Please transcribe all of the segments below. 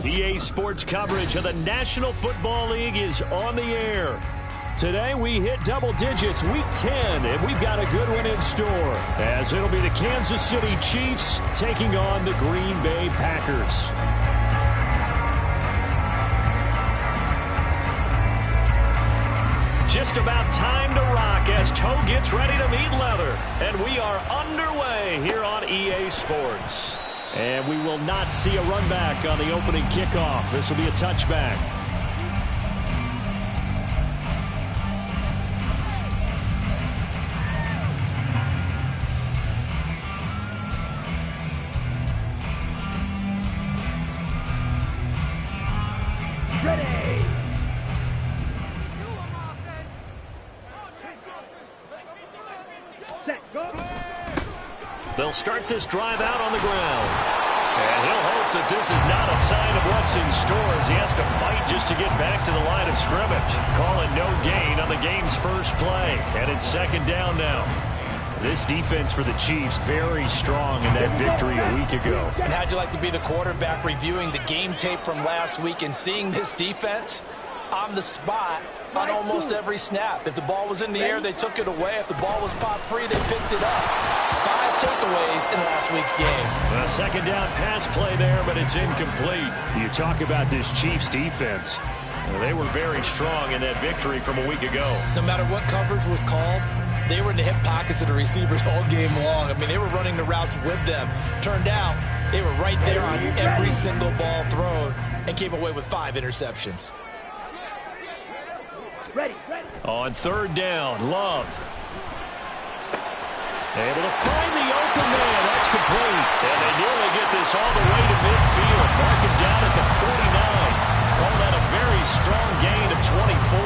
EA Sports coverage of the National Football League is on the air. Today we hit double digits, week 10, and we've got a good one in store, as it'll be the Kansas City Chiefs taking on the Green Bay Packers. Just about time to rock as Toe gets ready to meet leather, and we are underway here on EA Sports. And we will not see a run back on the opening kickoff. This will be a touchback. Ready. Set, go. They'll start this drive out on the ground. And he'll hope that this is not a sign of what's in store as he has to fight just to get back to the line of scrimmage. Calling no gain on the game's first play. And it's second down now. This defense for the Chiefs very strong in that victory a week ago. And how'd you like to be the quarterback reviewing the game tape from last week and seeing this defense on the spot on almost every snap? If the ball was in the air, they took it away. If the ball was popped free, they picked it up. 5 takeaways in last week's game. A second down pass play there, but it's incomplete. You talk about this Chiefs defense. They were very strong in that victory from a week ago. No matter what coverage was called, they were in the hip pockets of the receivers all game long. I mean, they were running the routes with them. Turned out, they were right there on every single ball thrown and came away with 5 interceptions. Ready. On third down, Love. Able to find the open man. That's complete. And they nearly get this all the way to midfield. Mark him down at the 49. Call that a very strong gain of 24.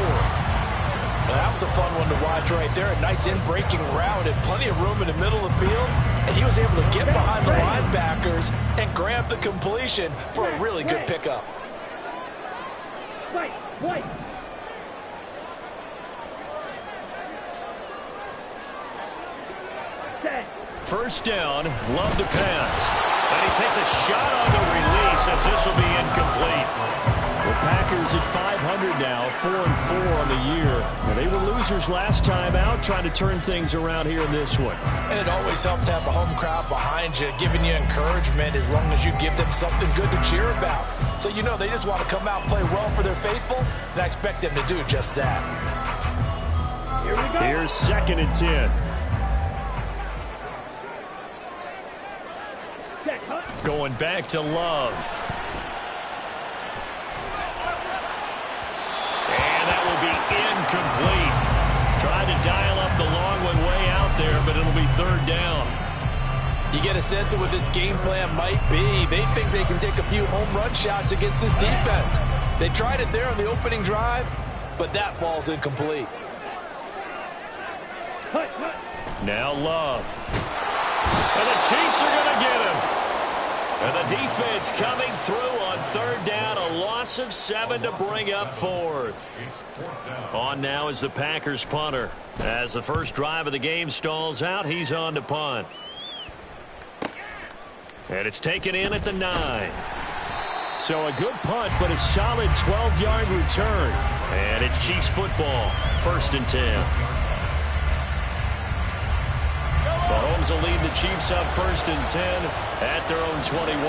Well, that was a fun one to watch right there. A nice in-breaking route and plenty of room in the middle of the field. And he was able to get behind the linebackers and grab the completion for a really good pickup. Fight. First down, Love to pass. And he takes a shot on the release as this will be incomplete. The Packers at 500 now, 4-4 on the year. And they were losers last time out, trying to turn things around here in this one. And it always helps to have a home crowd behind you, giving you encouragement as long as you give them something good to cheer about. So you know they just want to come out and play well for their faithful, and I expect them to do just that. Here we go. Here's 2nd and 10. Going back to Love. And that will be incomplete. Trying to dial up the long one way out there, but it'll be third down. You get a sense of what this game plan might be. They think they can take a few home run shots against this defense. They tried it there on the opening drive, but that ball's incomplete. Now Love. And the Chiefs are going to get him. And the defense coming through on third down. A loss of 7 to bring up 4th. On now is the Packers punter. As the first drive of the game stalls out, he's on to punt. And it's taken in at the 9. So a good punt, but a solid 12-yard return. And it's Chiefs football. 1st and 10. Mahomes will lead the Chiefs up 1st and 10 at their own 21.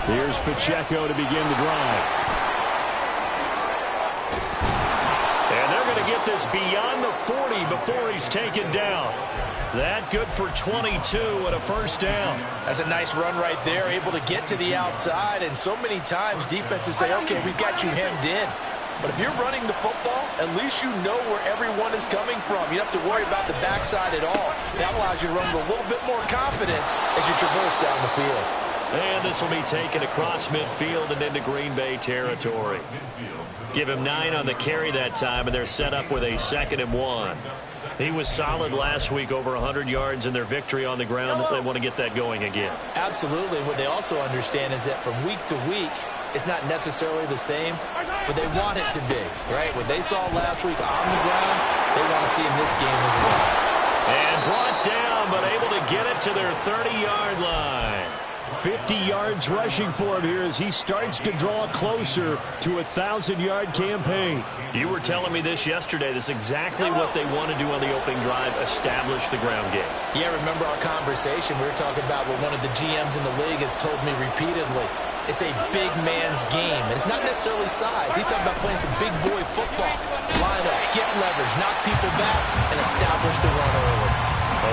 Here's Pacheco to begin the drive. And they're going to get this beyond the 40 before he's taken down. That good for 22 and a first down. That's a nice run right there, able to get to the outside. And so many times defenses say, okay, we've got you hemmed in. But if you're running the football, at least you know where everyone is coming from. You don't have to worry about the backside at all. That allows you to run with a little bit more confidence as you traverse down the field. And this will be taken across midfield and into Green Bay territory. Give him 9 on the carry that time, and they're set up with a 2nd and 1. He was solid last week, over 100 yards in their victory on the ground. They want to get that going again. Absolutely. What they also understand is that from week to week, it's not necessarily the same. but they want it to be, right? What they saw last week on the ground, they want to see in this game as well. And brought down, but able to get it to their 30-yard line. 50 yards rushing for him here as he starts to draw closer to a 1,000-yard campaign. You were telling me this yesterday. This is exactly what they want to do on the opening drive, establish the ground game. Yeah, remember our conversation. We were talking about what one of the GMs in the league has told me repeatedly. It's a big man's game. And it's not necessarily size. He's talking about playing some big boy football. Line up, get leverage, knock people back, and establish the run early.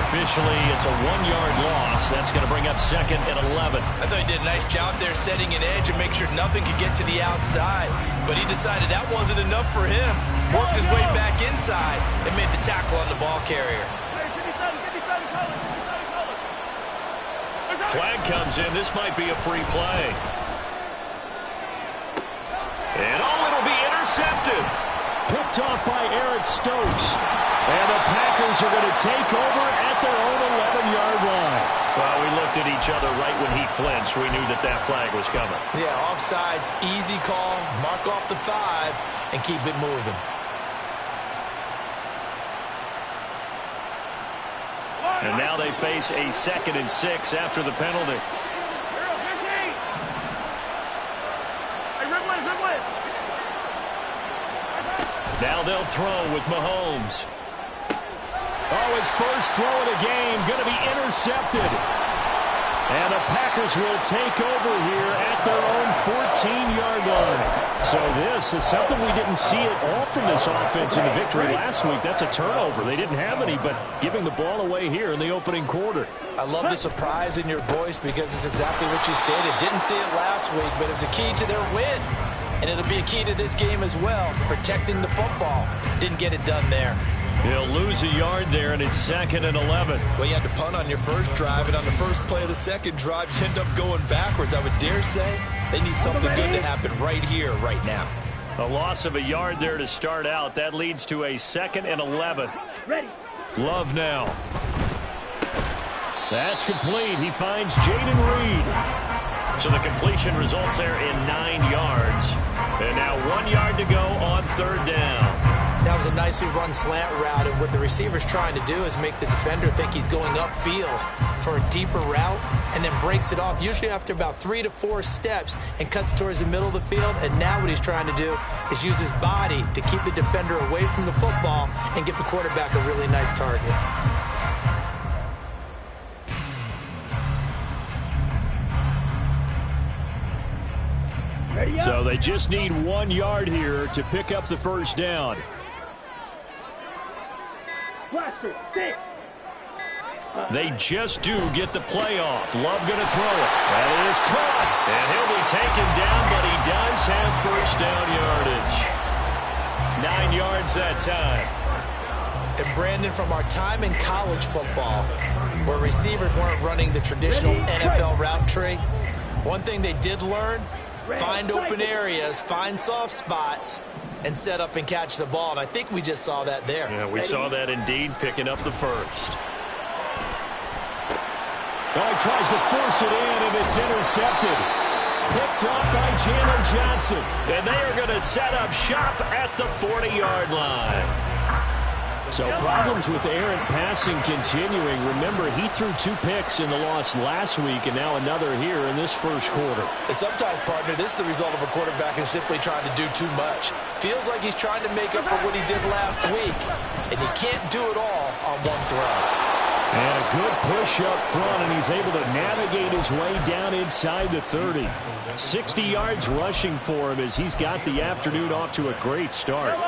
Officially, it's a 1-yard loss. That's going to bring up 2nd and 11. I thought he did a nice job there setting an edge and make sure nothing could get to the outside. But he decided that wasn't enough for him. Worked his way back inside and made the tackle on the ball carrier. Flag comes in. This might be a free play. And it'll be intercepted. Picked off by Eric Stokes. And the Packers are going to take over at their own 11-yard line. Well, we looked at each other right when he flinched. We knew that flag was coming. Yeah, offsides, easy call. Mark off the 5 and keep it moving. And now they face a 2nd and 6 after the penalty. Now they'll throw with Mahomes. Oh, his first throw of the game going to be intercepted. And the Packers will take over here at their own 14-yard line. So this is something we didn't see at all from this offense in the victory last week. That's a turnover. They didn't have any, but giving the ball away here in the opening quarter. I love the surprise in your voice because it's exactly what you stated. Didn't see it last week, but it's a key to their win. And it'll be a key to this game as well, protecting the football. Didn't get it done there. He'll lose a yard there, and it's 2nd and 11. Well, you had to punt on your first drive, and on the first play of the second drive, you end up going backwards. I would dare say they need something good to happen right here, right now. A loss of a yard there to start out. That leads to a 2nd and 11. Ready. Love now. That's complete. He finds Jaden Reed. So the completion results there in 9 yards. And now 1 yard to go on 3rd down. That was a nicely run slant route, and what the receiver's trying to do is make the defender think he's going upfield for a deeper route and then breaks it off, usually after about 3 to 4 steps, and cuts towards the middle of the field. And now what he's trying to do is use his body to keep the defender away from the football and give the quarterback a really nice target. So they just need 1 yard here to pick up the first down. They just do get the play off. Love going to throw it. That is caught. And he'll be taken down, but he does have first down yardage. 9 yards that time. And Brandon, from our time in college football, where receivers weren't running the traditional NFL route tree, one thing they did learn, find open areas, find soft spots, and set up and catch the ball. And I think we just saw that there. Yeah, we saw that indeed, picking up the first. Oh, he tries to force it in, and it's intercepted. Picked up by Jalen Johnson. And they are going to set up shop at the 40-yard line. So problems with errant passing continuing. Remember, he threw 2 picks in the loss last week, and now another here in this first quarter. And sometimes, partner, this is the result of a quarterback who's simply trying to do too much. Feels like he's trying to make up for what he did last week, and he can't do it all on one throw. And a good push up front, and he's able to navigate his way down inside the 30. 60 yards rushing for him as he's got the afternoon off to a great start.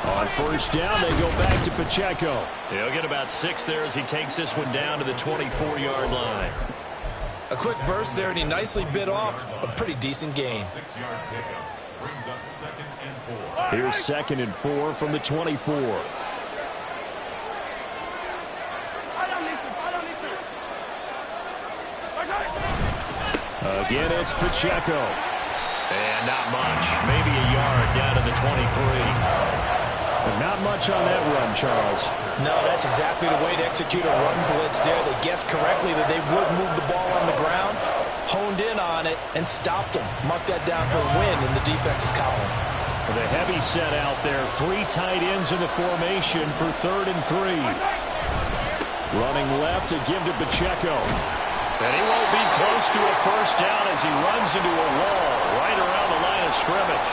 On first down, they go back to Pacheco. He'll get about 6 there as he takes this one down to the 24-yard line. A quick burst there, and he nicely bit off a pretty decent gain. Here's 2nd and 4 from the 24. Again, it's Pacheco. And not much. Maybe a yard down to the 23. But not much on that run, Charles. No, that's exactly the way to execute a run blitz there. They guessed correctly that they would move the ball on the ground, honed in on it, and stopped them. Mark that down for a win in the defense's column. With a heavy set out there, 3 tight ends in the formation for 3rd and 3. Running left to give to Pacheco. And he won't be close to a first down as he runs into a wall right around the line of scrimmage.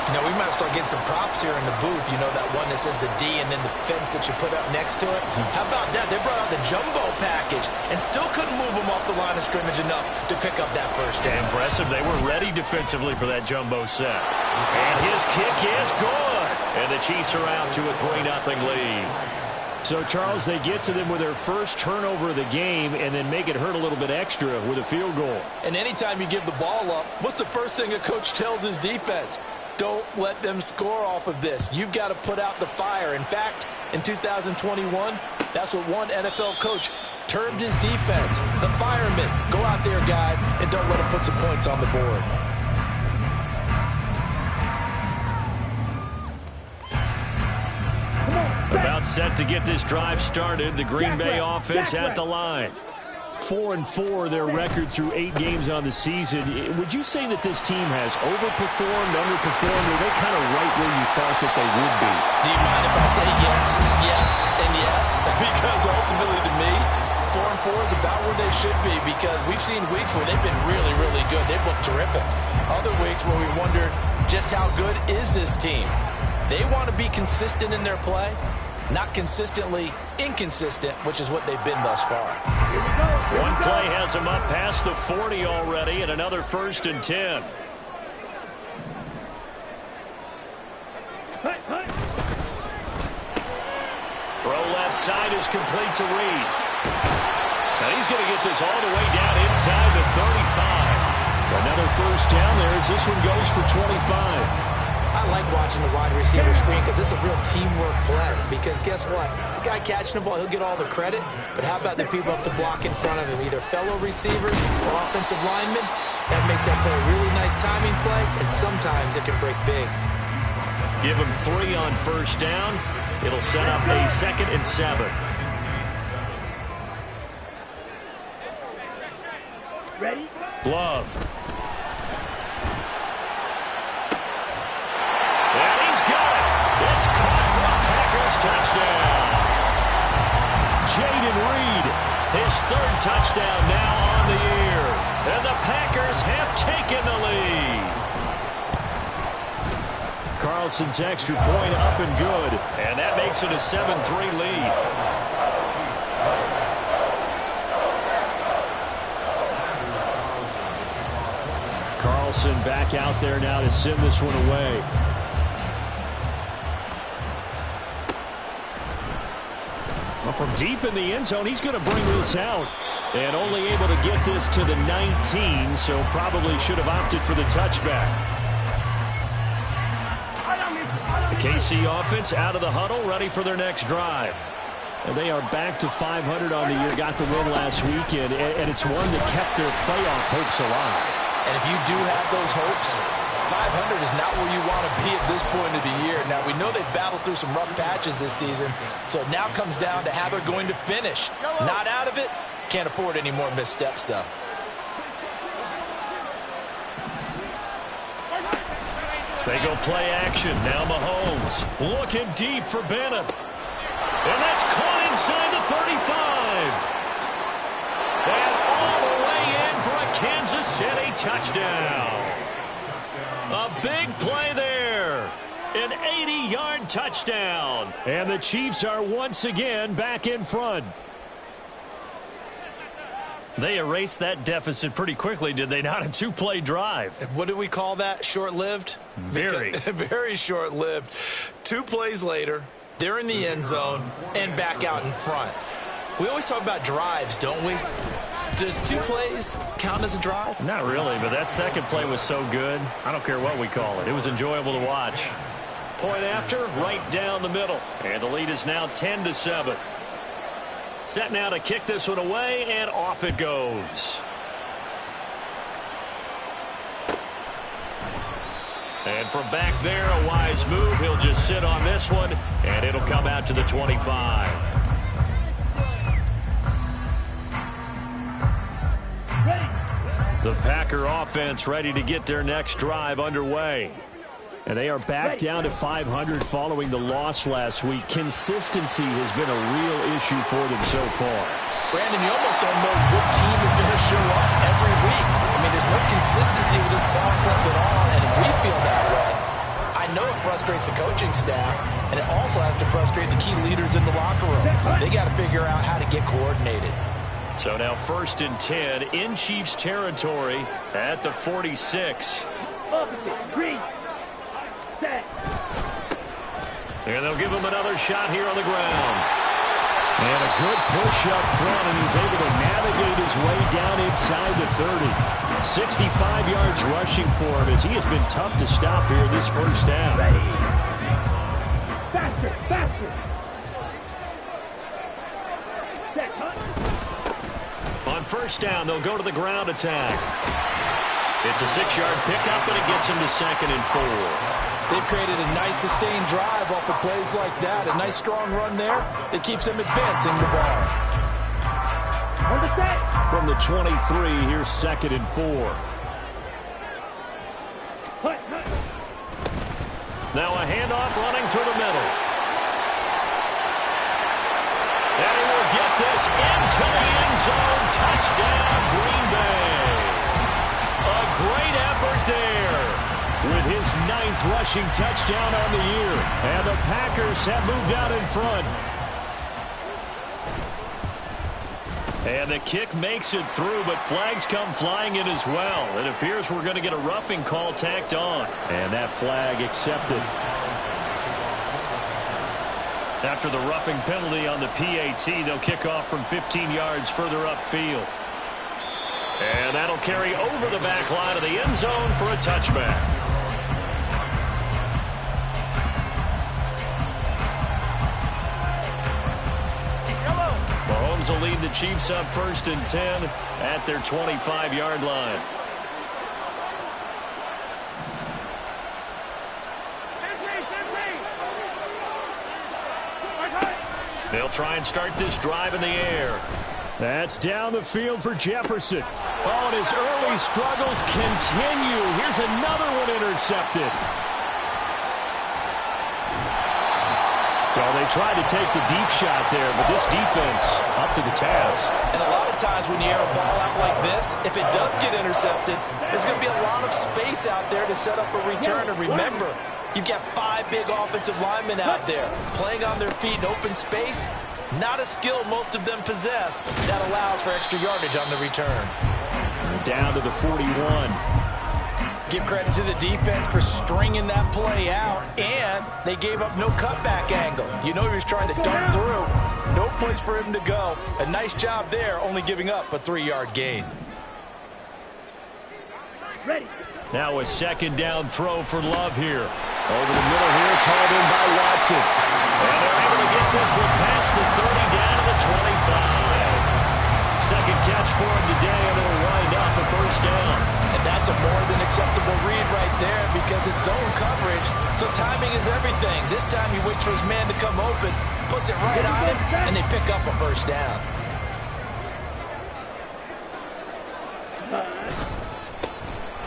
You know, we might start getting some props here in the booth. You know, that one that says the D and then the fence that you put up next to it. How about that? They brought out the jumbo package and still couldn't move them off the line of scrimmage enough to pick up that first down. Impressive. They were ready defensively for that jumbo set. And his kick is good. And the Chiefs are out to a 3-0 lead. So, Charles, they get to them with their first turnover of the game and then make it hurt a little bit extra with a field goal. And anytime you give the ball up, what's the first thing a coach tells his defense? Don't let them score off of this. You've got to put out the fire. In fact, in 2021, that's what one NFL coach termed his defense. The firemen. Go out there, guys, and don't let them put some points on the board. About set to get this drive started. The Green Bay offense at the line. 4-4 their record through 8 games on the season. Would you say that this team has overperformed, underperformed, or they kind of right where you thought that they would be? Do you mind if I say yes, yes, and yes? Because ultimately to me, 4-4 is about where they should be, because we've seen weeks where they've been really, really good. They've looked terrific. Other weeks where we wondered just how good is this team. They want to be consistent in their play, not consistently inconsistent, which is what they've been thus far. One play has them up past the 40 already, and another 1st and 10. Throw left side is complete to Reed. Now he's going to get this all the way down inside the 35. Another first down there as this one goes for 25. I like watching the wide receiver screen because it's a real teamwork play. Because guess what? The guy catching the ball, he'll get all the credit. But how about the people up to block in front of him? Either fellow receivers or offensive linemen. That makes that play a really nice timing play, and sometimes it can break big. Give him 3 on first down. It'll set up a 2nd and 7. Ready? Love. And he's got it. It's caught for a Packers touchdown. Jayden Reed, his 3rd touchdown now on the year. And the Packers have taken the lead. Carlson's extra point up and good. And that makes it a 7-3 lead. Carlson back out there now to send this one away. Well, from deep in the end zone, he's going to bring this out. And only able to get this to the 19, so probably should have opted for the touchback. The KC offense out of the huddle, ready for their next drive. And they are back to 500 on the year, got the win last weekend, and it's one that kept their playoff hopes alive. And if you do have those hopes, 500 is not where you want to be at this point of the year. Now, we know they've battled through some rough patches this season, so it now comes down to how they're going to finish. Not out of it. Can't afford any more missteps, though. They go play action. Now Mahomes looking deep for Bennett. And that's caught inside the 35. And all the way in for a Kansas City touchdown. A big play there. An 80-yard touchdown. And the Chiefs are once again back in front. They erased that deficit pretty quickly, did they not? A 2-play drive. What do we call that? Short-lived? Very. Very short-lived. 2 plays later, they're in the end zone and back out in front. We always talk about drives, don't we? Does 2 plays count as a drive? Not really, but that second play was so good. I don't care what we call it. It was enjoyable to watch. Point after, right down the middle. And the lead is now 10-7. Set now to kick this one away, and off it goes. And from back there, a wise move. He'll just sit on this one, and it'll come out to the 25. The Packer offense ready to get their next drive underway. And they are back down to 500 following the loss last week. Consistency has been a real issue for them so far. Brandon, you almost don't know what team is going to show up every week. I mean, there's no consistency with this ball club at all, and if we feel that way, I know it frustrates the coaching staff, and it also has to frustrate the key leaders in the locker room. They got to figure out how to get coordinated. So now 1st and 10 in Chiefs territory at the 46. And they'll give him another shot here on the ground. And a good push up front, and he's able to navigate his way down inside the 30. 65 yards rushing for him as he has been tough to stop here this first half. Faster, faster. On 1st down, they'll go to the ground attack. It's a 6-yard pickup, and it gets him to 2nd and 4. They've created a nice sustained drive off of plays like that. A nice strong run there that keeps them advancing the ball. From the 23, here's 2nd and 4. Now a handoff running through the middle. And he will get this into the end zone. Touchdown, Green Bay. A great effort there with his 9th rushing touchdown on the year. And the Packers have moved out in front. And the kick makes it through, but flags come flying in as well. It appears we're going to get a roughing call tacked on. And that flag accepted. After the roughing penalty on the PAT, they'll kick off from 15 yards further upfield. And that'll carry over the back line of the end zone for a touchback. Mahomes will lead the Chiefs up 1st and 10 at their 25-yard line. They'll try and start this drive in the air. That's down the field for Jefferson. Oh, and his early struggles continue. Here's another one intercepted. So they tried to take the deep shot there, but this defense up to the task. And a lot of times when you air a ball out like this, if it does get intercepted, there's going to be a lot of space out there to set up a return. And remember, you've got 5 big offensive linemen out there playing on their feet in open space. Not a skill most of them possess that allows for extra yardage on the return. Down to the 41. Give credit to the defense for stringing that play out, and they gave up no cutback angle. You know he was trying to dunk through. No place for him to go. A nice job there, only giving up a 3-yard gain. Ready. Now a 2nd down throw for Love here. Over the middle here, it's hauled in by Watson. And they're able to get this one past the 30 down to the 25. 2nd catch for him today, and it'll wind up a 1st down. And that's a more than acceptable read right there because it's zone coverage, so timing is everything. This time he waits for his man to come open, puts it right on him, and they pick up a 1st down.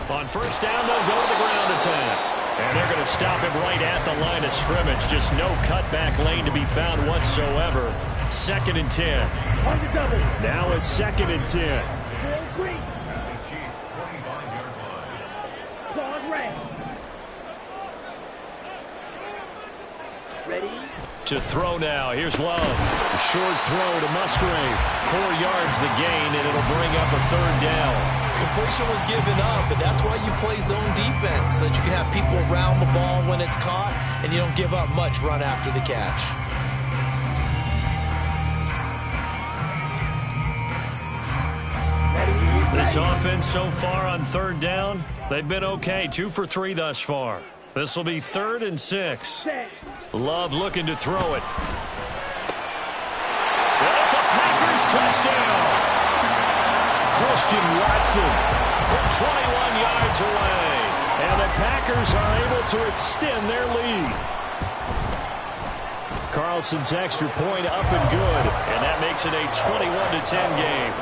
On 1st down, they'll go to the ground attack. And they're going to stop him right at the line of scrimmage. Just no cutback lane to be found whatsoever. 2nd and 10. Now it's 2nd and 10. Ready. To throw now. Here's Love. A short throw to Musgrave. 4 yards the gain, and it'll bring up a 3rd down. Completion was given up, but that's why you play zone defense, so that you can have people around the ball when it's caught, and you don't give up much run after the catch. This offense so far on 3rd down, they've been okay. 2 for 3 thus far. This will be 3rd and 6. Love looking to throw it. That's a Packers touchdown. Christian Watson from 21 yards away. And the Packers are able to extend their lead. Carlson's extra point up and good. And that makes it a 21-10 game.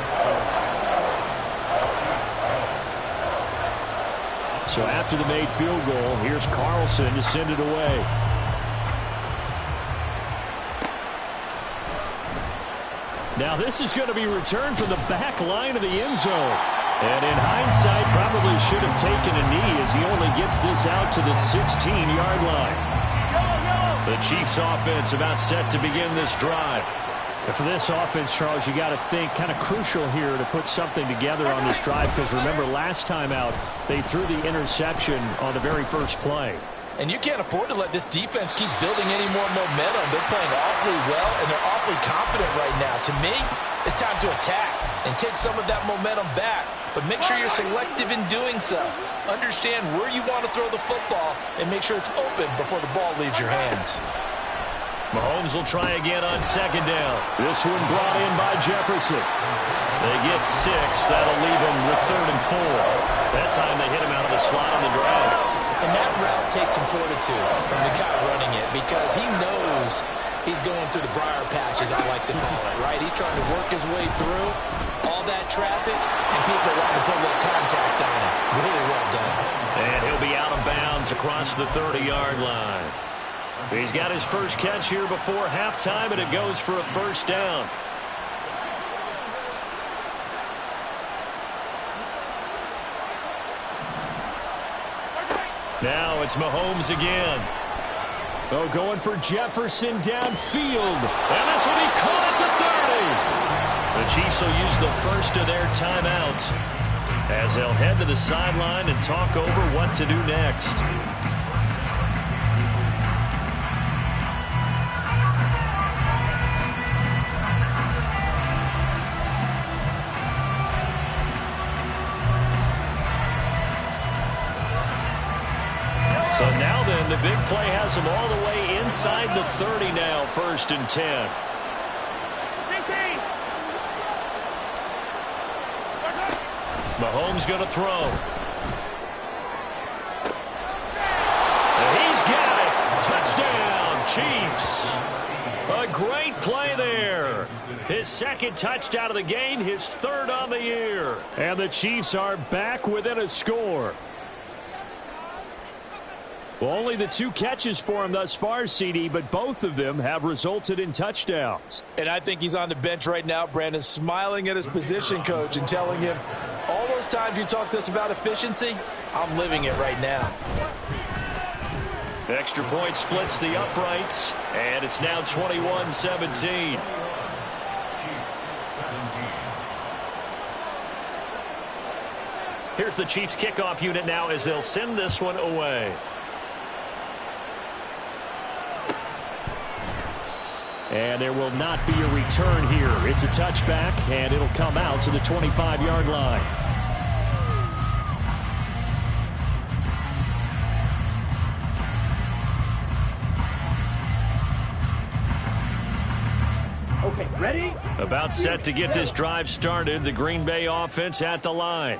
So after the made field goal, here's Carlson to send it away. Now this is going to be returned from the back line of the end zone. And in hindsight, probably should have taken a knee as he only gets this out to the 16-yard line. The Chiefs offense about set to begin this drive. And for this offense, Charles, you got to think kind of crucial here to put something together on this drive, because remember last time out they threw the interception on the very first play. And you can't afford to let this defense keep building any more momentum. They're playing awfully well, and they're awfully confident right now. To me, it's time to attack and take some of that momentum back. But make sure you're selective in doing so. Understand where you want to throw the football and make sure it's open before the ball leaves your hands. Mahomes will try again on second down. This one brought in by Jefferson. They get 6. That'll leave them with 3rd and 4. That time they hit him out of the slot on the drive. And that route takes some fortitude from the guy running it, because he knows he's going through the briar patch, as I like to call it, right? He's trying to work his way through all that traffic, and people want to put a little contact on him. Really well done. And he'll be out of bounds across the 30-yard line. He's got his first catch here before halftime, and it goes for a first down. Now it's Mahomes again. Oh, going for Jefferson downfield. And this will be caught at the 30. The Chiefs will use the first of their timeouts as they'll head to the sideline and talk over what to do next. So now then, the big play has them all the way inside the 30 now, 1st and 10. Mahomes going to throw. And he's got it. Touchdown, Chiefs. A great play there. His 2nd touchdown of the game, his 3rd on the year. And the Chiefs are back within a score. Well, only the 2 catches for him thus far, CD, but both of them have resulted in touchdowns. And I think he's on the bench right now, Brandon, smiling at his position coach and telling him, all those times you talk to us about efficiency, I'm living it right now. Extra point splits the uprights, and it's now 21-17. Here's the Chiefs kickoff unit now as they'll send this one away. And there will not be a return here. It's a touchback, and it'll come out to the 25-yard line. Okay, ready? About set to get this drive started, the Green Bay offense at the line.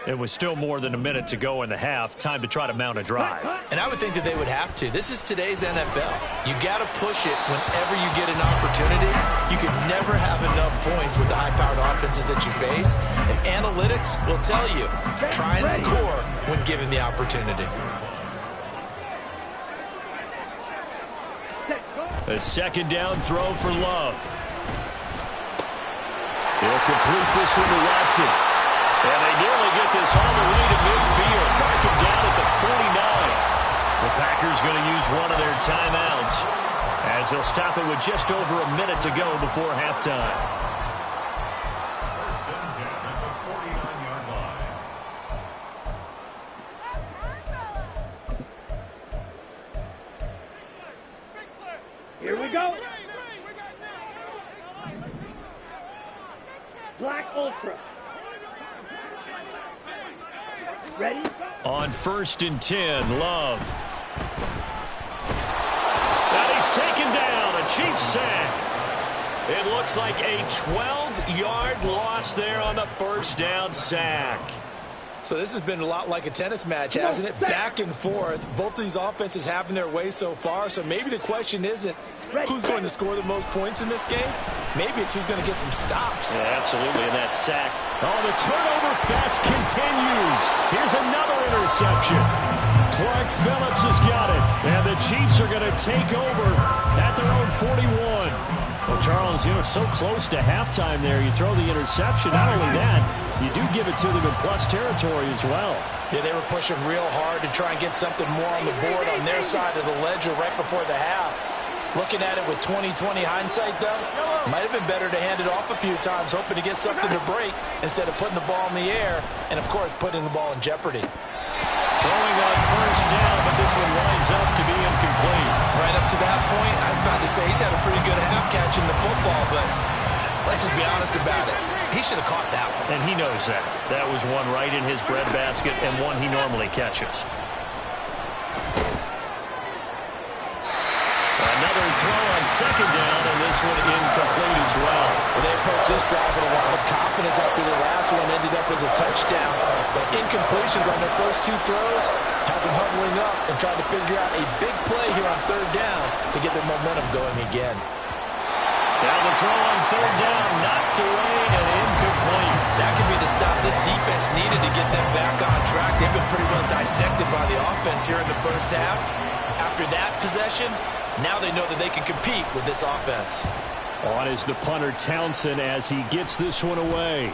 It was still more than a minute to go in the half. Time to try to mount a drive. And I would think that they would have to. This is today's NFL. You got to push it whenever you get an opportunity. You can never have enough points with the high-powered offenses that you face. And analytics will tell you, try and score when given the opportunity. A 2nd down throw for Love. He'll complete this one to Watson. And they nearly get this all the way to midfield. Mark him down at the 49. The Packers going to use one of their timeouts as they'll stop it with just over a minute to go before halftime. Here we go. Black Ultra. Ready? On 1st and 10, Love. And he's taken down. A Chiefs sack. It looks like a 12-yard loss there on the 1st down sack. So this has been a lot like a tennis match, hasn't it? Back and forth. Both of these offenses having their way so far. So maybe the question isn't who's going to score the most points in this game. Maybe it's who's going to get some stops. Yeah, absolutely. And that sack. Oh, the turnover fest continues. Here's another interception. Clark Phillips has got it. And the Chiefs are going to take over at their own 41. Well, Charles, so close to halftime there. You throw the interception. Not only that, you do give it to them in plus territory as well. Yeah, they were pushing real hard to try and get something more on the board on their side of the ledger right before the half. Looking at it with 20/20 hindsight, though, might have been better to hand it off a few times, hoping to get something to break instead of putting the ball in the air and, of course, putting the ball in jeopardy. Throwing on first down, but this one winds up to be incomplete. Right up to that point, I was about to say he's had a pretty good half catching the football, but let's just be honest about it. He should have caught that one. And he knows that. That was one right in his breadbasket and one he normally catches. Another throw on second down, and this one incomplete as well. They approached this drive with a lot of confidence after the last one ended up as a touchdown. But incompletions on their first two throws has them huddling up and trying to figure out a big play here on third down to get their momentum going again. Now the throw on third down, knocked away and incomplete. That could be the stop this defense needed to get them back on track. They've been pretty well dissected by the offense here in the first half. After that possession, now they know that they can compete with this offense. On is the punter Townsend as he gets this one away.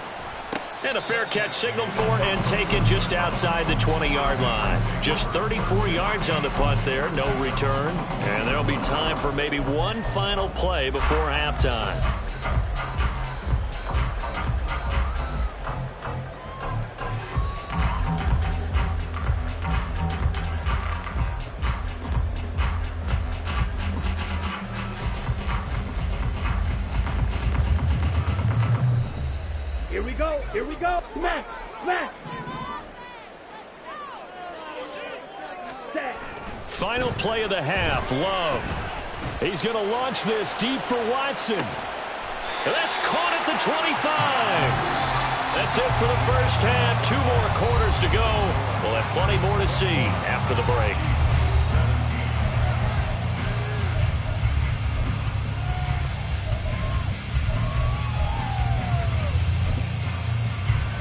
And a fair catch signaled for and taken just outside the 20-yard line. Just 34 yards on the punt there, no return. And there'll be time for maybe one final play before halftime. Here we go. Here we go. Smash. Smash. Set. Final play of the half, Love. He's going to launch this deep for Watson. That's caught at the 25. That's it for the first half. 2 more quarters to go. We'll have plenty more to see after the break.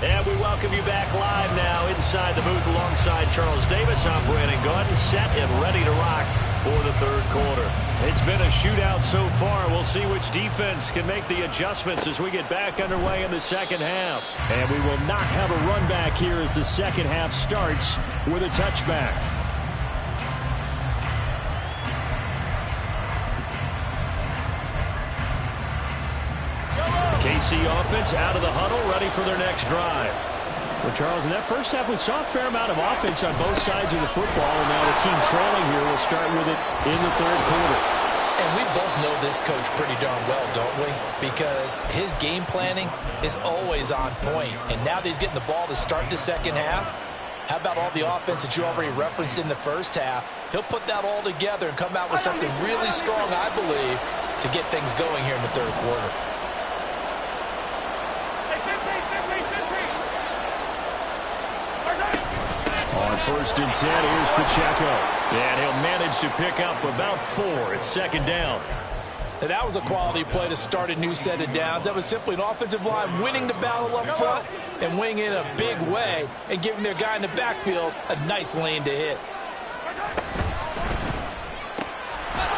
And we welcome you back live now inside the booth alongside Charles Davis. I'm Brandon Gaudin, set and ready to rock for the third quarter. It's been a shootout so far. We'll see which defense can make the adjustments as we get back underway in the second half. And we will not have a run back here as the second half starts with a touchback. KC offense out of the huddle, ready for their next drive. Well, Charles, in that first half, we saw a fair amount of offense on both sides of the football, and now the team trailing here will start with it in the third quarter. And we both know this coach pretty darn well, don't we? Because his game planning is always on point. And now that he's getting the ball to start the second half, how about all the offense that you already referenced in the first half? He'll put that all together and come out with something really strong, I believe, to get things going here in the third quarter. On first and 10, here's Pacheco. And he'll manage to pick up about 4 at second down. And that was a quality play to start a new set of downs. That was simply an offensive line winning the battle up front and winning in a big way and giving their guy in the backfield a nice lane to hit.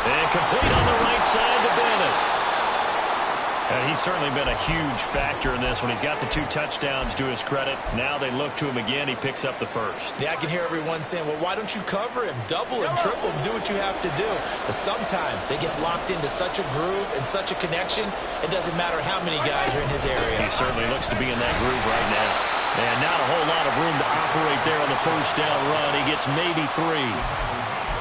And complete on the right side to Bennett. And he's certainly been a huge factor in this one. He's got the 2 touchdowns to his credit. Now they look to him again. He picks up the first. Yeah, I can hear everyone saying, well, why don't you cover him, double him, triple him, do what you have to do. But sometimes they get locked into such a groove and such a connection, it doesn't matter how many guys are in his area. He certainly looks to be in that groove right now. And not a whole lot of room to operate there on the first down run. He gets maybe 3.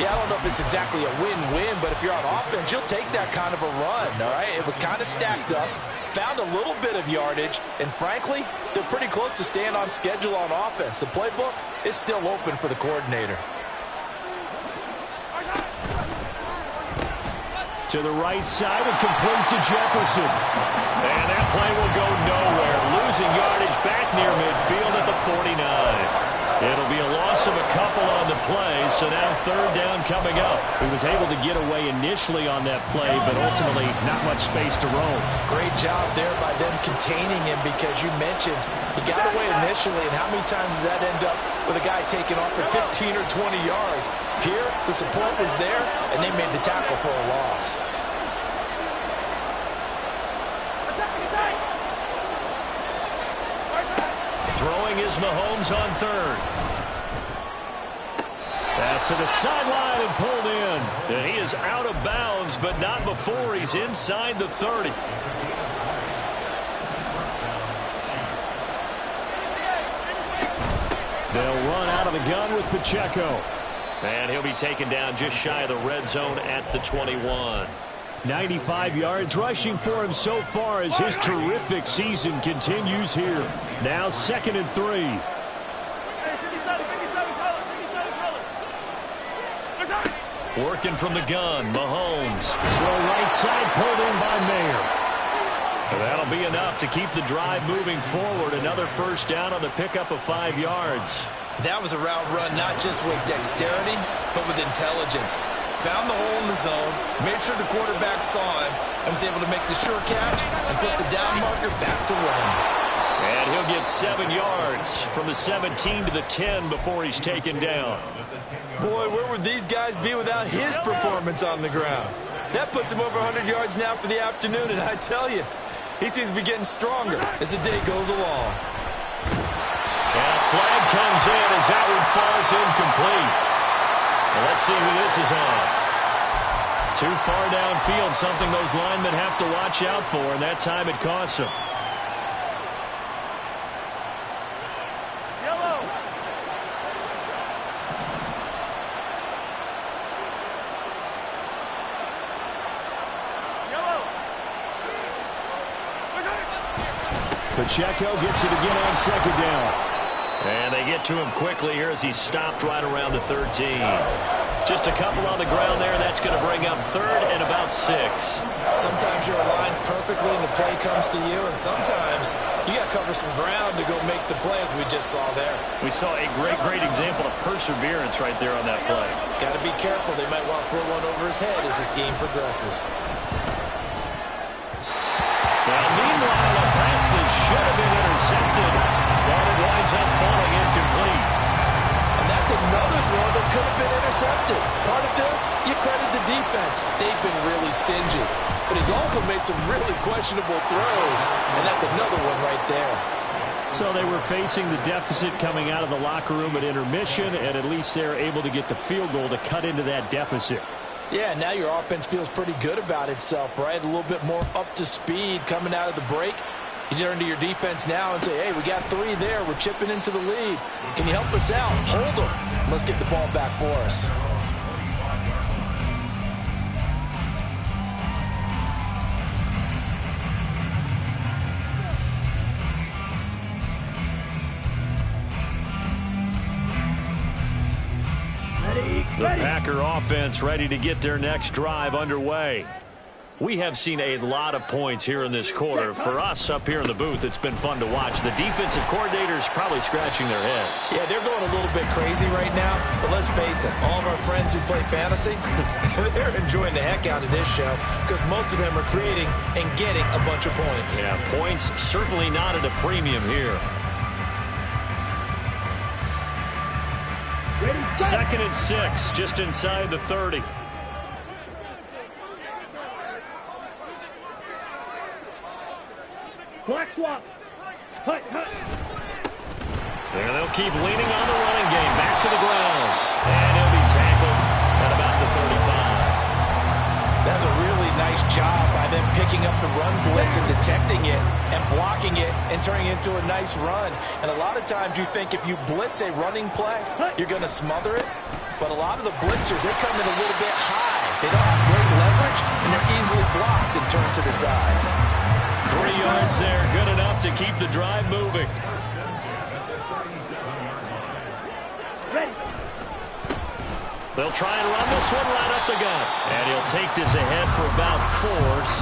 Yeah, I don't know if it's exactly a win-win, but if you're on offense, you'll take that kind of a run, all right? It was kind of stacked up, found a little bit of yardage, and frankly, they're pretty close to staying on schedule on offense. The playbook is still open for the coordinator. To the right side and complete to Jefferson. And that play will go nowhere. Losing yardage back near midfield at the 49. couple on the play, so now third down coming up. He was able to get away initially on that play, but ultimately not much space to roam. Great job there by them containing him, because you mentioned he got away initially, and how many times does that end up with a guy taking off for 15 or 20 yards? Here, the support was there, and they made the tackle for a loss. Throwing is Mahomes on third. Pass to the sideline and pulled in. And he is out of bounds, but not before he's inside the 30. They'll run out of the gun with Pacheco. And he'll be taken down just shy of the red zone at the 21. 95 yards rushing for him so far as his terrific season continues here. Now 2nd and 3. Working from the gun, Mahomes. Throw right side, pulled in by Mayer. And that'll be enough to keep the drive moving forward. Another first down on the pickup of 5 yards. That was a route run not just with dexterity, but with intelligence. Found the hole in the zone, made sure the quarterback saw him, and was able to make the sure catch and put the down marker back to run. And he'll get 7 yards from the 17 to the 10 before he's taken down. Boy, where would these guys be without his performance on the ground? That puts him over 100 yards now for the afternoon, and I tell you, he seems to be getting stronger as the day goes along. And a flag comes in as that one falls incomplete. Well, let's see who this is on. Too far downfield, something those linemen have to watch out for, and that time it costs them. Pacheco gets it again on 2nd down. And they get to him quickly here as he's stopped right around the 13. Just a couple on the ground there. That's going to bring up 3rd and about 6. Sometimes you're aligned perfectly and the play comes to you, and sometimes you got to cover some ground to go make the play, as we just saw there. We saw a great example of perseverance right there on that play. Got to be careful. They might want to throw one over his head as this game progresses. Well, meanwhile, a pass that should have been intercepted, but it winds up falling incomplete. And that's another throw that could have been intercepted. Part of this, you credit the defense. They've been really stingy. But he's also made some really questionable throws, and that's another one right there. So they were facing the deficit coming out of the locker room at intermission, and at least they're able to get the field goal to cut into that deficit. Yeah, now your offense feels pretty good about itself, right? A little bit more up to speed coming out of the break. You turn to your defense now and say, hey, we got 3 there. We're chipping into the lead. Can you help us out? Hold them. Let's get the ball back for us. The Packer offense ready to get their next drive underway. We have seen a lot of points here in this quarter. For us up here in the booth, it's been fun to watch. The defensive coordinators probably scratching their heads. Yeah, they're going a little bit crazy right now, but let's face it, all of our friends who play fantasy, they're enjoying the heck out of this show because most of them are creating and getting a bunch of points. Yeah, points certainly not at a premium here. 2nd and 6, just inside the 30. Black swap. Hut, hut. And they'll keep leaning on the running game. Back to the ground. And he'll be tackled at about the 35. That's a really nice job by them picking up the run blitz and detecting it and blocking it and turning it into a nice run. And a lot of times you think if you blitz a running play, you're going to smother it. But a lot of the blitzers, they come in a little bit high. They don't have great leverage, and they're easily blocked and turned to the side. 3 yards there, good enough to keep the drive moving. Ready. They'll try and run this one right up the gut. And he'll take this ahead for about 4.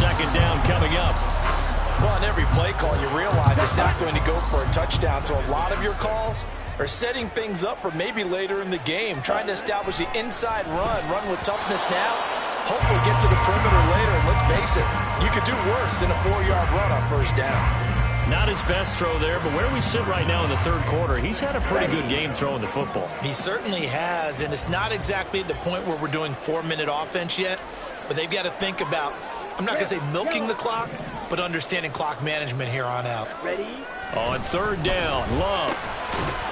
2nd down coming up. Well, on every play call, you realize it's not going to go for a touchdown. So a lot of your calls, are setting things up for maybe later in the game, trying to establish the inside run with toughness now. Hopefully get to the perimeter later, and let's face it, you could do worse than a 4-yard run on first down. Not his best throw there, but where we sit right now in the third quarter, he's had a pretty good game throwing the football. He certainly has, and it's not exactly at the point where we're doing 4-minute offense yet, but they've got to think about, I'm not going to say milking the clock, but understanding clock management here on out. Ready? On third down, Love.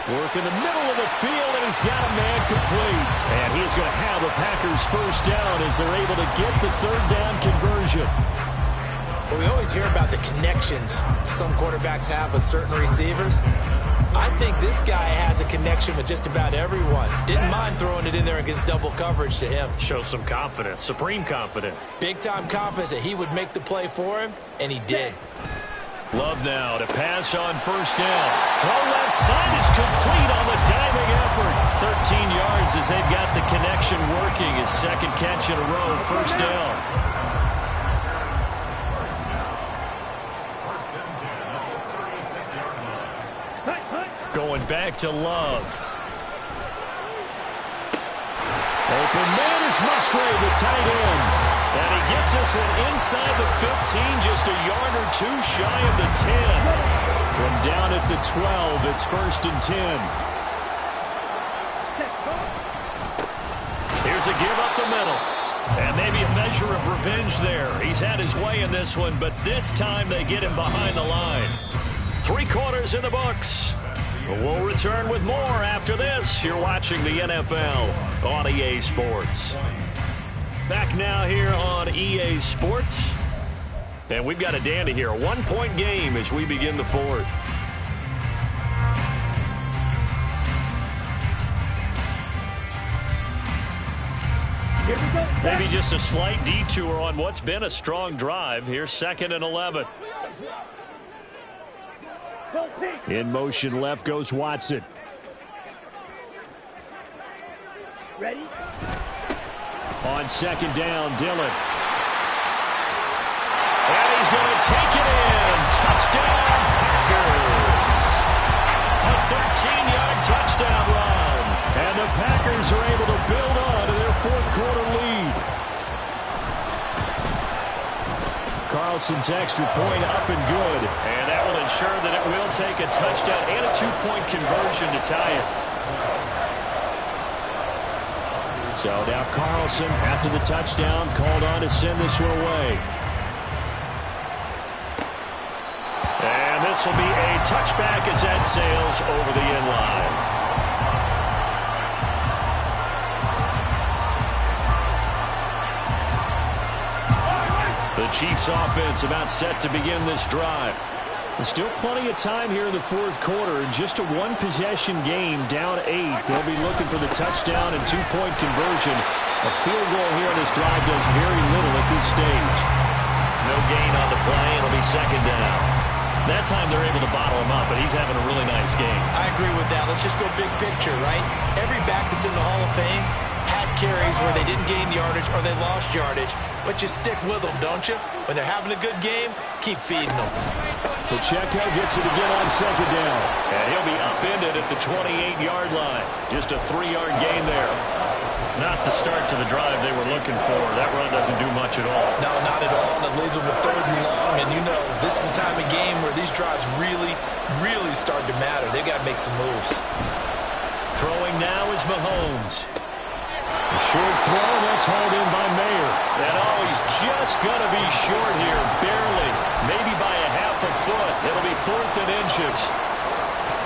Work in the middle of the field, and he's got a man complete. And he's going to have the Packers first down as they're able to get the third down conversion. Well, we always hear about the connections some quarterbacks have with certain receivers. I think this guy has a connection with just about everyone. Didn't mind throwing it in there against double coverage to him. Shows some confidence, supreme confidence. Big-time confidence that he would make the play for him, and he did. Love now to pass on first down. Throw left side is complete on the diving effort. 13 yards as they've got the connection working. His second catch in a row, first down. Going back to Love. Open man is Musgrave, the tight end. And he gets this one inside the 15, just a yard or two shy of the 10. From down at the 12, it's first and 10. Here's a give up the middle. And maybe a measure of revenge there. He's had his way in this one, but this time they get him behind the line. 3 quarters in the books. We'll return with more after this. You're watching the NFL on EA Sports. Back now here on EA Sports. And we've got a dandy here. A 1-point game as we begin the fourth. Here we go. Maybe just a slight detour on what's been a strong drive. Here's 2nd and 11. In motion left goes Watson. Ready? On 2nd down, Dillon. And he's going to take it in. Touchdown, Packers. A 13-yard touchdown run. And the Packers are able to build on to their 4th quarter lead. Carlson's extra point up and good. And that will ensure that it will take a touchdown and a 2-point conversion to tie it. So now Carlson, after the touchdown, called on to send this one away. And this will be a touchback as that sails over the end line. The Chiefs offense about set to begin this drive. There's still plenty of time here in the 4th quarter. Just a 1-possession game, down 8. They'll be looking for the touchdown and 2-point conversion. A field goal here on this drive does very little at this stage. No gain on the play. It'll be 2nd down. That time they're able to bottle him up, but he's having a really nice game. I agree with that. Let's just go big picture, right? Every back that's in the Hall of Fame had carries where they didn't gain yardage or they lost yardage, but you stick with them, don't you? When they're having a good game, keep feeding them. Pacheco gets it again on 2nd down. And he'll be upended at the 28-yard line. Just a 3-yard gain there. Not the start to the drive they were looking for. That run doesn't do much at all. No, not at all. And it leaves them with 3rd and long. And you know, this is the time of game where these drives really, really start to matter. They've got to make some moves. Throwing now is Mahomes. A short throw, that's hauled in by Mayer. And he's just going to be short here, barely. Maybe by a half a foot. It'll be 4th and inches.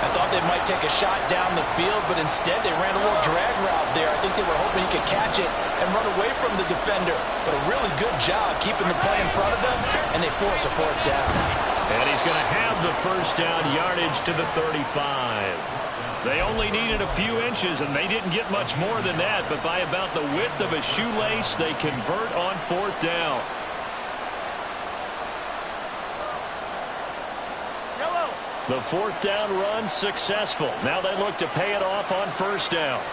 I thought they might take a shot down the field, but instead they ran a little drag route there. I think they were hoping he could catch it and run away from the defender. But a really good job keeping the play in front of them, and they force a 4th down. And he's going to have the first down, yardage to the 35. They only needed a few inches, and they didn't get much more than that. But by about the width of a shoelace, they convert on 4th down. The 4th down run successful. Now they look to pay it off on 1st down.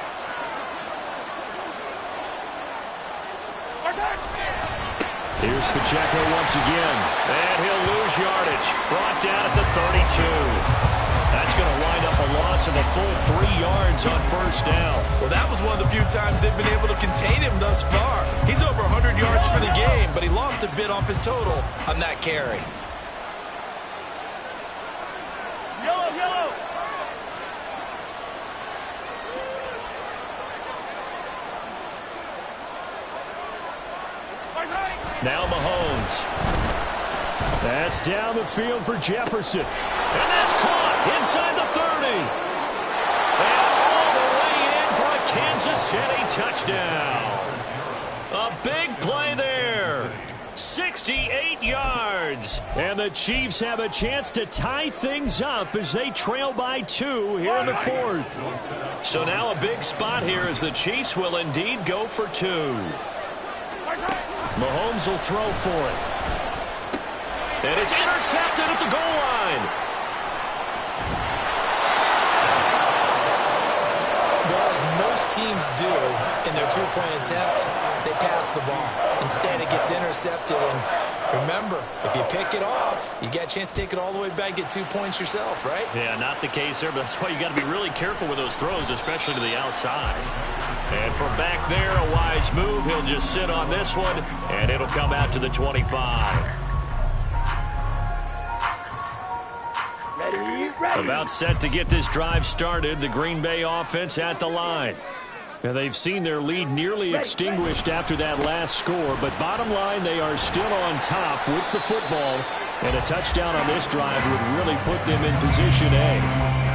Here's Pacheco once again. And he'll lose yardage. Brought down at the 32. That's going to wind up a loss of a full 3 yards on first down. Well, that was one of the few times they've been able to contain him thus far. He's over 100 yards for the game, but he lost a bit off his total on that carry. Yellow, yellow. Now Mahomes. That's down the field for Jefferson. And that's caught inside the 30. And all the way in for a Kansas City touchdown. A big play there. 68 yards. And the Chiefs have a chance to tie things up as they trail by 2 here in the 4th. So now a big spot here as the Chiefs will indeed go for 2. Mahomes will throw for it. And it's intercepted at the goal line. Well, as most teams do in their two-point attempt, they pass the ball. Instead, it gets intercepted. And remember, if you pick it off, you get a chance to take it all the way back and get 2 points yourself, right? Yeah, not the case there, but that's why you got to be really careful with those throws, especially to the outside. And from back there, a wise move. He'll just sit on this one, and it'll come out to the 25. Ready. About set to get this drive started, the Green Bay offense at the line. Now, they've seen their lead nearly extinguished after that last score, but bottom line, they are still on top with the football, and a touchdown on this drive would really put them in position A.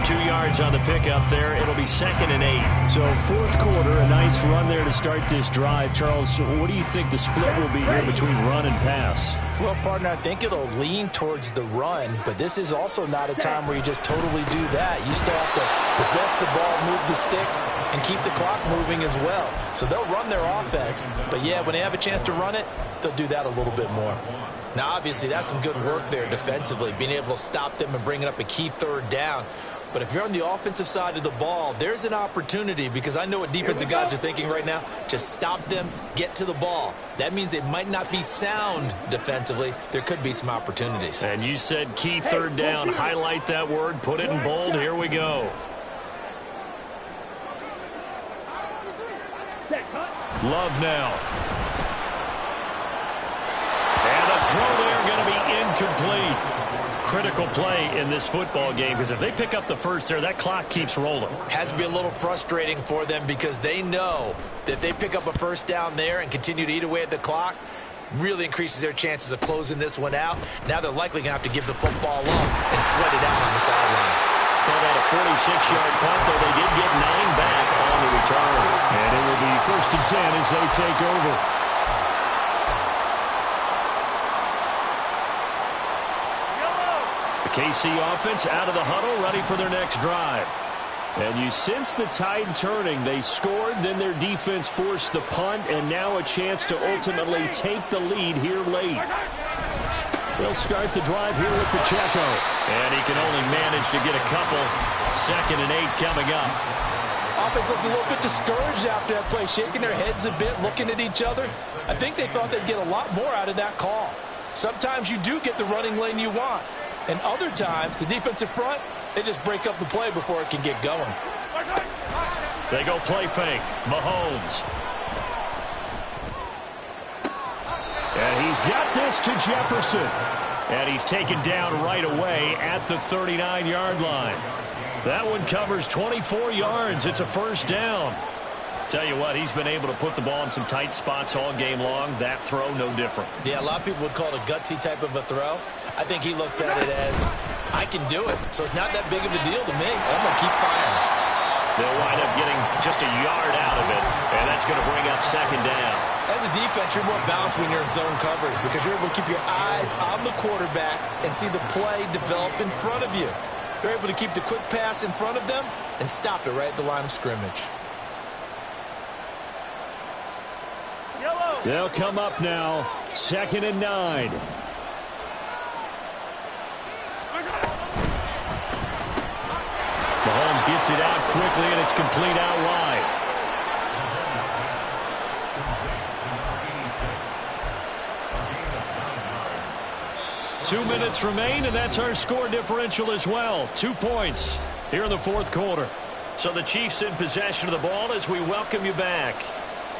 2 yards on the pickup there. It'll be 2nd and 8. So 4th quarter, a nice run there to start this drive. Charles, what do you think the split will be here between run and pass? Well, partner, I think it'll lean towards the run, but this is also not a time where you just totally do that. You still have to possess the ball, move the sticks, and keep the clock moving as well. So they'll run their offense, but yeah, when they have a chance to run it, they'll do that a little bit more. Now, obviously, that's some good work there defensively, being able to stop them and bringing up a key 3rd down. But if you're on the offensive side of the ball, there's an opportunity, because I know what defensive guys are thinking right now. Just stop them, get to the ball. That means they might not be sound defensively. There could be some opportunities. And you said key 3rd down. Highlight that word. Put it in bold. Here we go. Love now. And the throw there going to be incomplete. Critical play in this football game, because if they pick up the first there, that clock keeps rolling. Has to be a little frustrating for them, because they know that if they pick up a first down there and continue to eat away at the clock, really increases their chances of closing this one out. Now they're likely going to have to give the football up and sweat it out on the sideline. Called out a 46-yard punt, though they did get 9 back on the return. And it will be 1st and 10 as they take over. The KC offense out of the huddle, ready for their next drive. And you sense the tide turning. They scored, then their defense forced the punt, and now a chance to ultimately take the lead here late. They'll start the drive here with Pacheco. And he can only manage to get a couple. 2nd and 8 coming up. Offense looked a little bit discouraged after that play, shaking their heads a bit, looking at each other. I think they thought they'd get a lot more out of that call. Sometimes you do get the running lane you want. And other times, the defensive front, they just break up the play before it can get going. They go play fake. Mahomes. And he's got this to Jefferson. And he's taken down right away at the 39-yard line. That one covers 24 yards. It's a 1st down. Tell you what, he's been able to put the ball in some tight spots all game long. That throw, no different. Yeah, a lot of people would call it a gutsy type of a throw. I think he looks at it as, I can do it, so it's not that big of a deal to me. I'm going to keep firing. They'll wind up getting just a yard out of it, and that's going to bring up 2nd down. As a defense, you're more balanced when you're in zone coverage, because you're able to keep your eyes on the quarterback and see the play develop in front of you. They're able to keep the quick pass in front of them and stop it right at the line of scrimmage. They'll come up now, 2nd and 9. Mahomes gets it out quickly, and it's complete out wide. 2 minutes remain, and that's our score differential as well. 2 points here in the fourth quarter. So the Chiefs in possession of the ball as we welcome you back.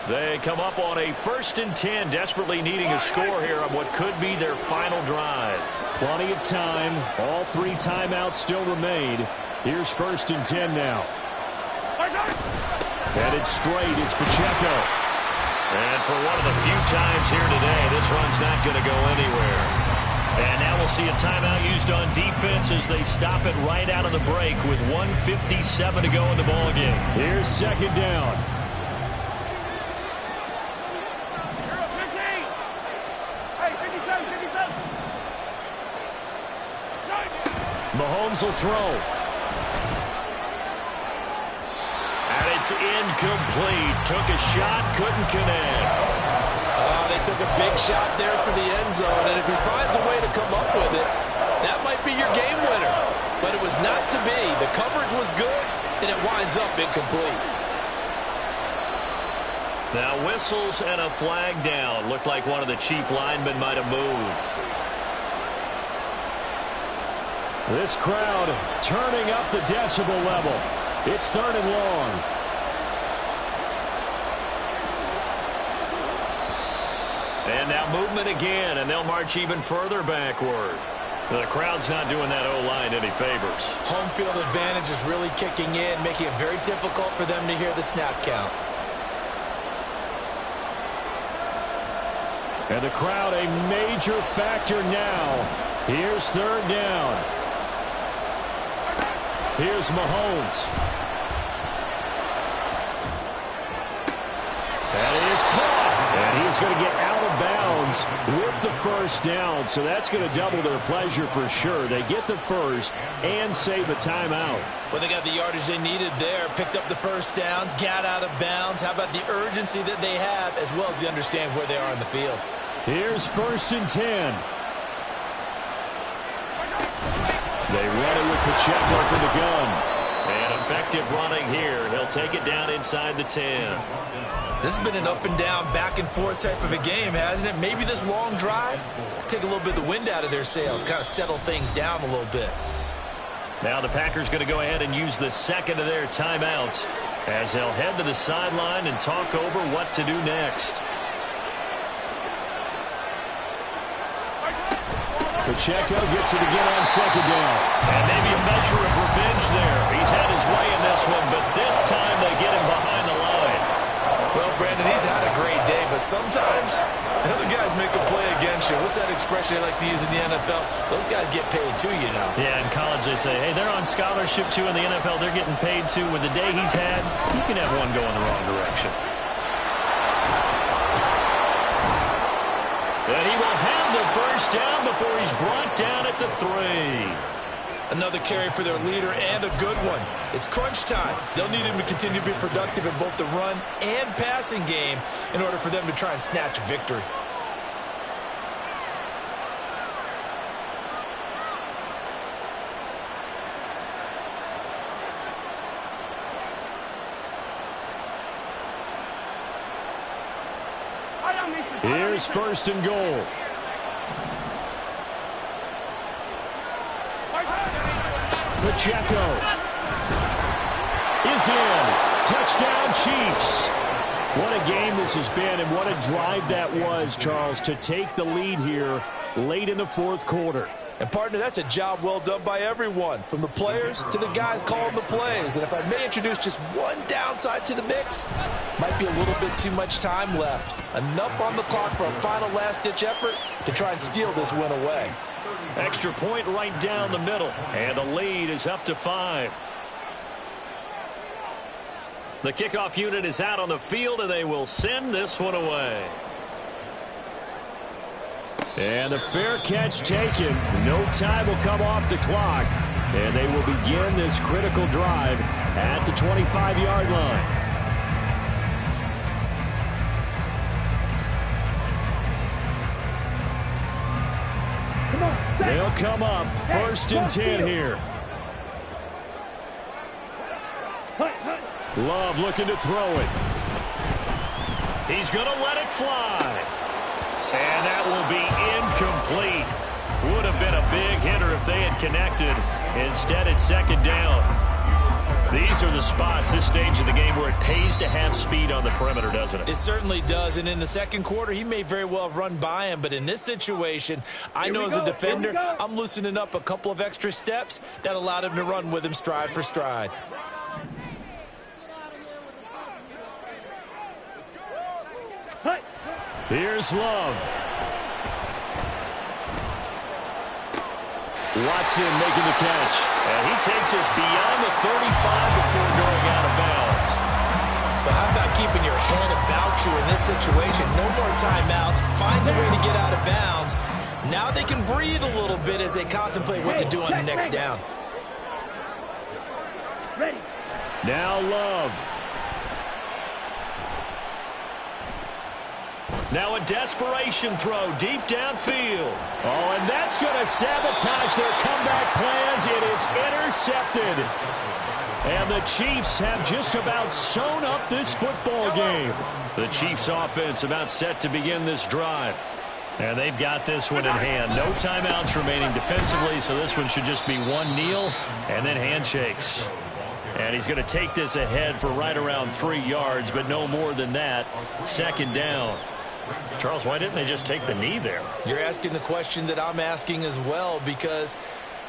They come up on a 1st and 10, desperately needing a score here on what could be their final drive. Plenty of time. All 3 timeouts still remain. Here's 1st and 10 now. Headed straight, it's Pacheco. And for one of the few times here today, this run's not going to go anywhere. And now we'll see a timeout used on defense as they stop it right out of the break with 1:57 to go in the ballgame. Here's 2nd down. Mahomes will throw. And it's incomplete. Took a shot, couldn't connect. They took a big shot there for the end zone, and if he finds a way to come up with it, that might be your game winner. But it was not to be. The coverage was good, and it winds up incomplete. Now whistles and a flag down. Looked like one of the Chief linemen might have moved. This crowd turning up the decibel level. It's 3rd and long. And now movement again, and they'll march even further backward. The crowd's not doing that O-line any favors. Home field advantage is really kicking in, making it very difficult for them to hear the snap count. And the crowd a major factor now. Here's 3rd down. Here's Mahomes. That is caught. And he's going to get out of bounds with the 1st down. So that's going to double their pleasure for sure. They get the 1st and save a timeout. Well, they got the yardage they needed there. Picked up the 1st down. Got out of bounds. How about the urgency that they have as well as they understand where they are in the field. Here's 1st and 10. They run it with Pacheco for the gun. And effective running here. He'll take it down inside the 10. This has been an up and down, back and forth type of a game, hasn't it? Maybe this long drive take a little bit of the wind out of their sails, kind of settle things down a little bit. Now the Packers going to go ahead and use the 2nd of their timeouts as they'll head to the sideline and talk over what to do next. Pacheco gets it again on 2nd down. And maybe a measure of revenge there. He's had his way in this one, but this time they get him behind the line. Well, Brandon, he's had a great day, but sometimes the other guys make a play against you. What's that expression they like to use in the NFL? Those guys get paid too, you know. Yeah, in college they say, hey, they're on scholarship too. In the NFL, they're getting paid too. With the day he's had, he can have one go in the wrong direction. And he will have the 1st down before he's brought down at the 3. Another carry for their leader and a good one. It's crunch time. They'll need him to continue to be productive in both the run and passing game in order for them to try and snatch a victory. Here's 1st and goal. Pacheco is in. Touchdown, Chiefs. What a game this has been, and what a drive that was, Charles, to take the lead here late in the 4th quarter. And, partner, that's a job well done by everyone, from the players to the guys calling the plays. And if I may introduce just one downside to the mix, might be a little bit too much time left. Enough on the clock for a final last-ditch effort to try and steal this win away. Extra point right down the middle, and the lead is up to 5. The kickoff unit is out on the field, and they will send this one away. And the fair catch taken. No time will come off the clock. And they will begin this critical drive at the 25-yard line. They'll come up 1st and 10 here. Love looking to throw it. He's going to let it fly. And that will be incomplete. Would have big hitter if they had connected. Instead, it's second down. These are the spots, this stage of the game, where it pays to have speed on the perimeter, doesn't it? It certainly does, and in the second quarter, he may very well have run by him, but in this situation, I know as a defender, I'm loosening up a couple of extra steps that allowed him to run with him stride for stride. Here's Love. Watson making the catch. And he takes us beyond the 35 before going out of bounds. But how about keeping your head about you in this situation? No more timeouts. Finds a way to get out of bounds. Now they can breathe a little bit as they contemplate what to do on the next down. Ready. Now Love. Now a desperation throw deep downfield. Oh, and that's going to sabotage their comeback plans. It is intercepted. And the Chiefs have just about sewn up this football game. The Chiefs offense about set to begin this drive. And they've got this one in hand. No timeouts remaining defensively, so this one should just be one kneel and then handshakes. And he's going to take this ahead for right around 3 yards, but no more than that. Second down. Charles, why didn't they just take the knee there? You're asking the question that I'm asking as well, because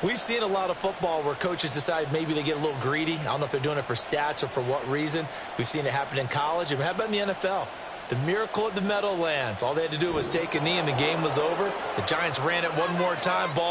we've seen a lot of football where coaches decide maybe they get a little greedy. I don't know if they're doing it for stats or for what reason. We've seen it happen in college. And how about in the NFL? The miracle at the Meadowlands. All they had to do was take a knee and the game was over. The Giants ran it one more time. Ball